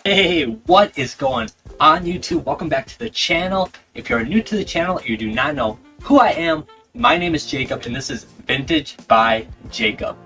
Hey, what is going on YouTube? Welcome back to the channel. If you're new to the channel or you do not know who I am, my name is Jacob and this is Vintage by Jacob.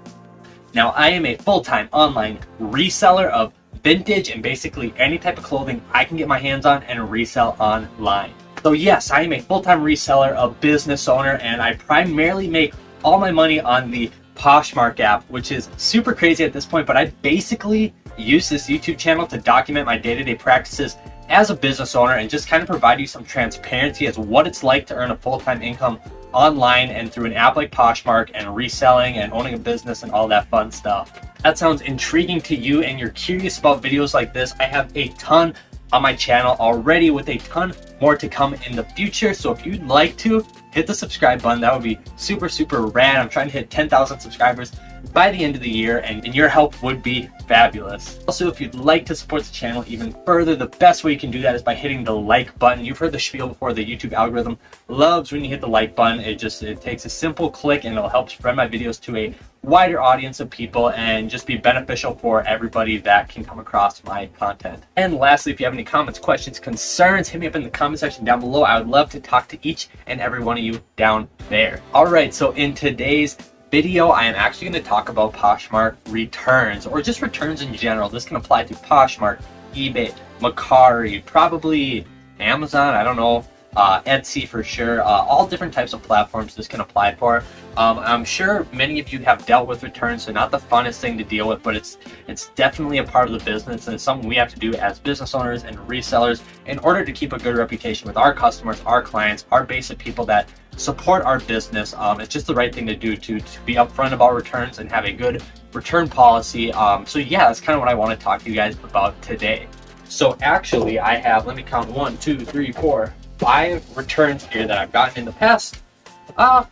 Now, I am a full-time online reseller of vintage and basically any type of clothing I can get my hands on and resell online. So yes, I am a full-time reseller, a business owner, and I primarily make all my money on the Poshmark app, which is super crazy at this point, but I basically use this YouTube channel to document my day-to-day practices as a business owner and just kind of provide you some transparency as what it's like to earn a full-time income online and through an app like Poshmark and reselling and owning a business and all that fun stuff. That sounds intriguing to you and you're curious about videos like this. I have a ton on my channel already with a ton more to come in the future. So if you'd like to hit the subscribe button, that would be super rad. I'm trying to hit 10,000 subscribers by the end of the year and your help would be fabulous. Also, if you'd like to support the channel even further, the best way you can do that is by hitting the like button. You've heard the spiel before. The YouTube algorithm loves when you hit the like button. It takes a simple click and it'll help spread my videos to a wider audience of people and just be beneficial for everybody that can come across my content. And lastly, if you have any comments, questions, concerns, hit me up in the comment section down below. I would love to talk to each and every one of you down there. All right, so in today's video, I am actually going to talk about Poshmark returns, or just returns in general. This can apply to Poshmark, eBay, mercari, probably Amazon, I don't know, Etsy for sure, all different types of platforms this can apply for. I'm sure many of you have dealt with returns, so not the funnest thing to deal with, but it's definitely a part of the business, and it's something we have to do as business owners and resellers in order to keep a good reputation with our customers, our clients, our basic people that support our business. It's just the right thing to do to be upfront about returns and have a good return policy. So yeah, that's kind of what I want to talk to you guys about today. So actually I have, let me count, 1, 2, 3, 4, 5 returns here that I've gotten in the past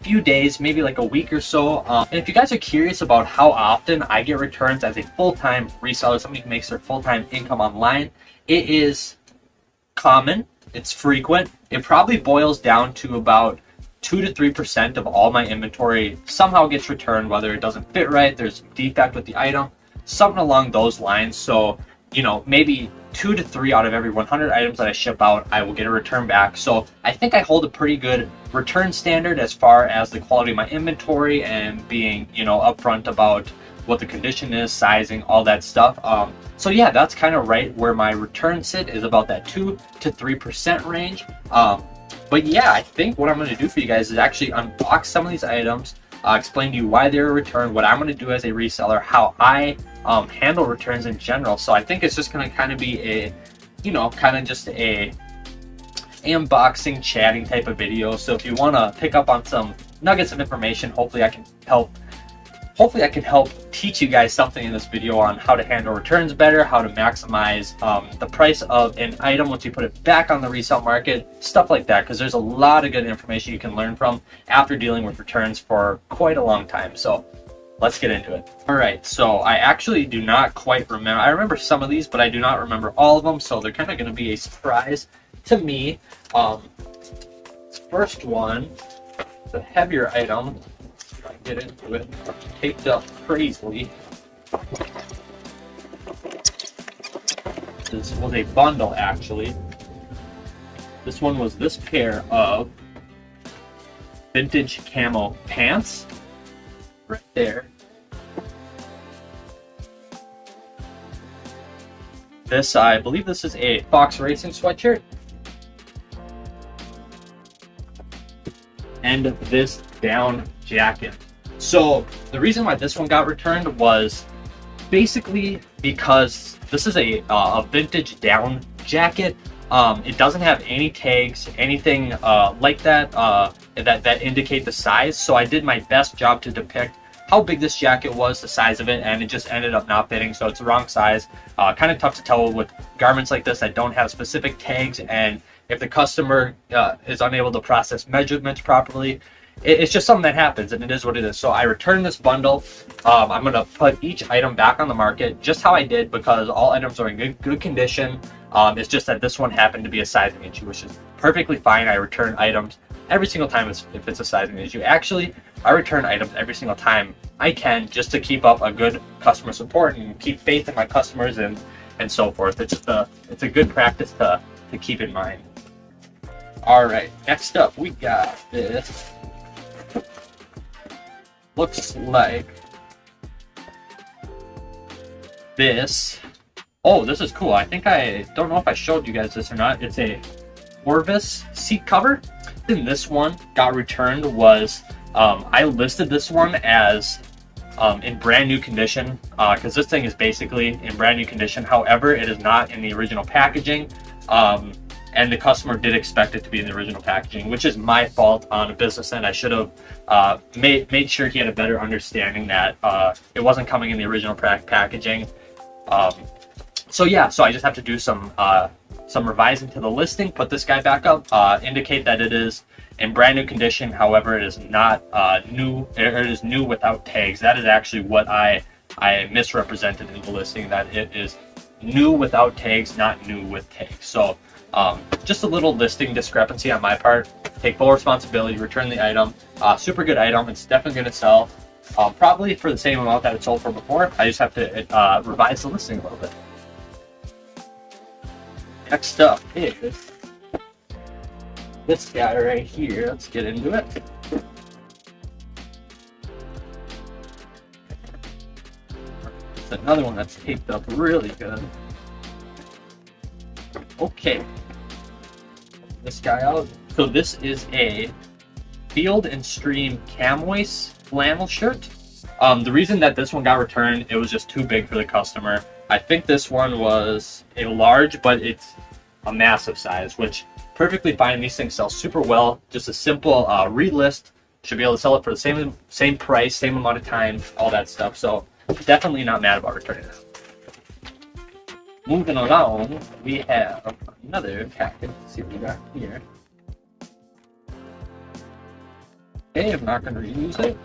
few days, maybe like a week or so. And if you guys are curious about how often I get returns as a full-time reseller, somebody who makes their full-time income online, it is common, it's frequent. It probably boils down to about 2 to 3% of all my inventory somehow gets returned, whether it doesn't fit right, there's a defect with the item, something along those lines. So, you know, maybe 2 to 3 out of every 100 items that I ship out, I will get a return back. So I think I hold a pretty good return standard as far as the quality of my inventory and being, you know, upfront about what the condition is, sizing, all that stuff. So yeah, that's kind of right where my returns sit, is about that 2 to 3% range. But yeah, I think what I'm going to do for you guys is actually unbox some of these items, explain to you why they're a return, what I'm going to do as a reseller, how I handle returns in general. So I think it's just going to kind of be a, you know, kind of just a unboxing, chatting type of video. So if you want to pick up on some nuggets of information, hopefully I can help teach you guys something in this video on how to handle returns better, how to maximize the price of an item once you put it back on the resale market, stuff like that, because there's a lot of good information you can learn from after dealing with returns for quite a long time. So let's get into it. All right, so I actually do not quite remember. I remember some of these, but I do not remember all of them, so they're kind of going to be a surprise to me. This first one, the heavier item, get into it, taped up crazily. This was a bundle, actually. This one was this pair of vintage camo pants right there. This, I believe this is a Fox Racing sweatshirt. And this down jacket. So the reason why this one got returned was basically because this is a vintage down jacket. It doesn't have any tags, anything like that that indicate the size. So I did my best job to depict how big this jacket was, the size of it, and it just ended up not fitting. So it's the wrong size. Kind of tough to tell with garments like this that don't have specific tags, and if the customer is unable to process measurements properly, it's just something that happens, and it is what it is. So I returned this bundle. I'm going to put each item back on the market just how I did, because all items are in good condition. It's just that this one happened to be a sizing issue, which is perfectly fine. I return items every single time if it's a sizing issue. Actually, I return items every single time I can, just to keep up a good customer support and keep faith in my customers and and so forth. It's a good practice to keep in mind. All right, next up we got this. Looks like this. Oh, this is cool. I think I don't know if I showed you guys this or not. It's a Orvis seat cover. And this one got returned was, I listed this one as in brand new condition, because this thing is basically in brand new condition. However, it is not in the original packaging. And the customer did expect it to be in the original packaging, which is my fault on a business end. I should have made sure he had a better understanding that it wasn't coming in the original packaging. So yeah, so I just have to do some revising to the listing, put this guy back up, indicate that it is in brand new condition. However, it is not new. It is new without tags. That is actually what I misrepresented in the listing, that it is new without tags, not new with tags. So just a little listing discrepancy on my part. Take full responsibility, return the item. Super good item. It's definitely going to sell probably for the same amount that it sold for before. I just have to revise the listing a little bit. Next up is this guy right here. Let's get into it. It's another one that's taped up really good. Okay. This guy out. So this is a Field and Stream Camois flannel shirt. The reason that this one got returned, it was just too big for the customer. I think this one was a large, but it's a massive size, which perfectly fine. These things sell super well. Just a simple relist. Should be able to sell it for the same price, same amount of time, all that stuff. So definitely not mad about returning it. Moving along, we have another package. Let's see what we got here. Okay, I'm not going to reuse it.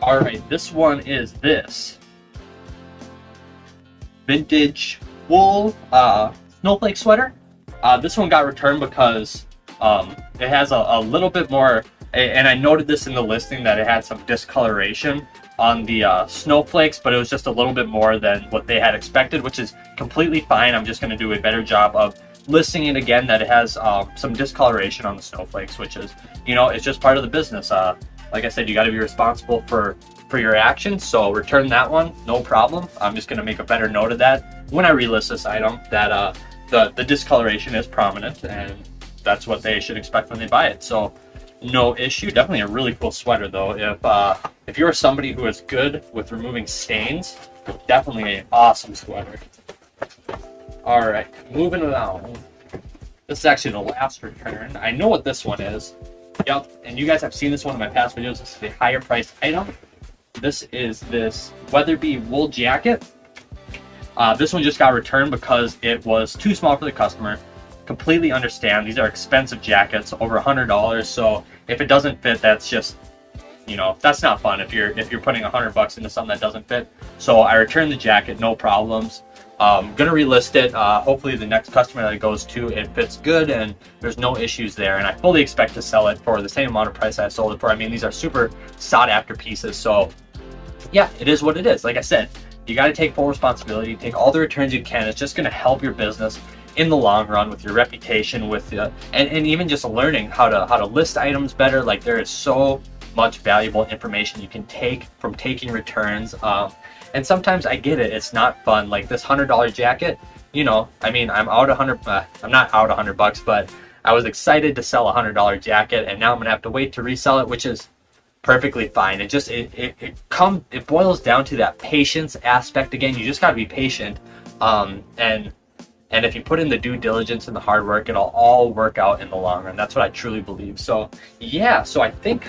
Alright, this one is this vintage wool snowflake sweater. This one got returned because it has a little bit more, and I noted this in the listing, that it had some discoloration on the snowflakes, but it was just a little bit more than what they had expected, which is completely fine. I'm just going to do a better job of listing it again, that it has some discoloration on the snowflakes, which is, you know, it's just part of the business. Like I said, you got to be responsible for your actions, so return that one, no problem. I'm just going to make a better note of that when I relist this item, that the discoloration is prominent, and that's what they should expect when they buy it. So no issue. Definitely a really cool sweater though. If you're somebody who is good with removing stains, definitely an awesome sweater. All right, moving along. This is actually the last return. I know what this one is. Yep, and you guys have seen this one in my past videos. This is a higher priced item. This is this Weatherby wool jacket. This one just got returned because it was too small for the customer. Completely understand. These are expensive jackets, over $100. So if it doesn't fit, that's just, you know, that's not fun if you're putting $100 into something that doesn't fit. So I returned the jacket, no problems. Gonna relist it. Hopefully the next customer that it goes to, it fits good and there's no issues there. And I fully expect to sell it for the same amount of price I sold it for. I mean, these are super sought after pieces. So yeah, it is what it is. Like I said, you got to take full responsibility, take all the returns you can. It's just going to help your business in the long run with your reputation, with and even just learning how to list items better. Like, there is so much valuable information you can take from taking returns. And sometimes I get it, it's not fun. Like this $100 jacket, you know, I mean, I'm out I'm not out $100, but I was excited to sell a $100 jacket, and now I'm gonna have to wait to resell it, which is perfectly fine. It boils down to that patience aspect again. You just got to be patient, and if you put in the due diligence and the hard work, it'll all work out in the long run. That's what I truly believe. So yeah, so I think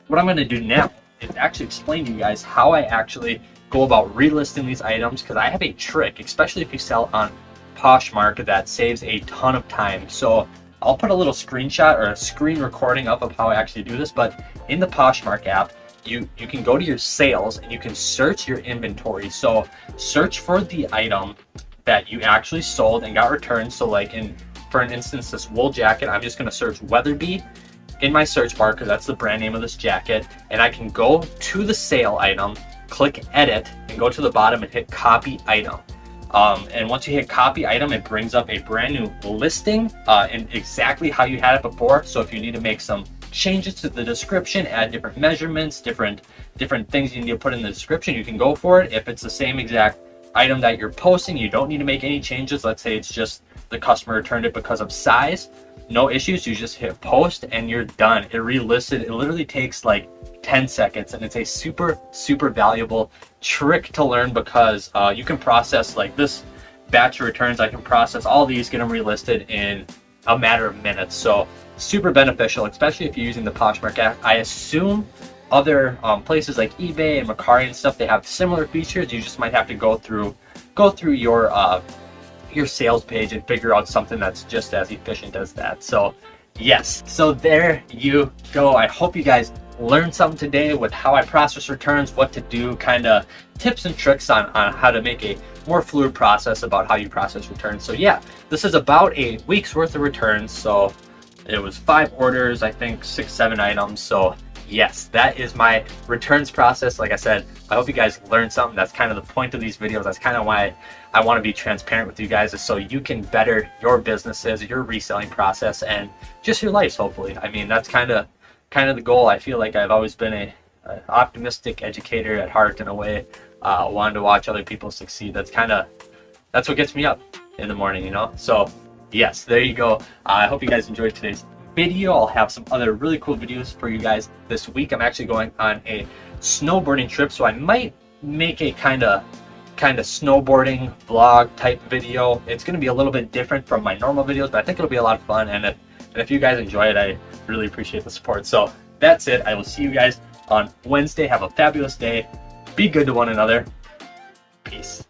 what I'm going to do now is actually explain to you guys how I actually go about relisting these items, because I have a trick, especially if you sell on Poshmark, that saves a ton of time. So I'll put a little screenshot or a screen recording up of how I actually do this, but in the Poshmark app, you can go to your sales and you can search your inventory. So search for the item that you actually sold and got returned. So like for an instance, this wool jacket, I'm just going to search Weatherby in my search bar because that's the brand name of this jacket, and I can go to the sale item, click edit and go to the bottom and hit copy item. And once you hit copy item, it brings up a brand new listing and exactly how you had it before. So if you need to make some changes to the description, add different measurements, different things you need to put in the description, you can go for it. If it's the same exact item that you're posting, you don't need to make any changes. Let's say it's just the customer returned it because of size, no issues. You just hit post and you're done. It relisted. It literally takes like 10 seconds, and it's a super valuable trick to learn because you can process like this batch of returns. I can process all these, get them relisted in a matter of minutes. So super beneficial, especially if you're using the Poshmark app. I assume other places like eBay and mercari and stuff, they have similar features. You just might have to go through your sales page and figure out something that's just as efficient as that. So yes, so there you go. I hope you guys learned something today with how I process returns, what to do, kind of tips and tricks on how to make a more fluid process about how you process returns. So yeah, this is about a week's worth of returns. So it was 5 orders, I think 6-7 items. So yes, that is my returns process. Like I said, I hope you guys learned something. That's kind of the point of these videos. That's kind of why I want to be transparent with you guys, is so you can better your businesses, your reselling process, and just your lives, hopefully. I mean, that's kind of the goal. I feel like I've always been an optimistic educator at heart in a way, wanting to watch other people succeed. That's what gets me up in the morning, you know? So yes, there you go. I hope you guys enjoyed today's video. I'll have some other really cool videos for you guys this week. I'm actually going on a snowboarding trip, so I might make a kind of snowboarding vlog type video. It's going to be a little bit different from my normal videos, but I think it'll be a lot of fun. And if you guys enjoy it, I really appreciate the support. So that's it. I will see you guys on Wednesday. Have a fabulous day. Be good to one another. Peace.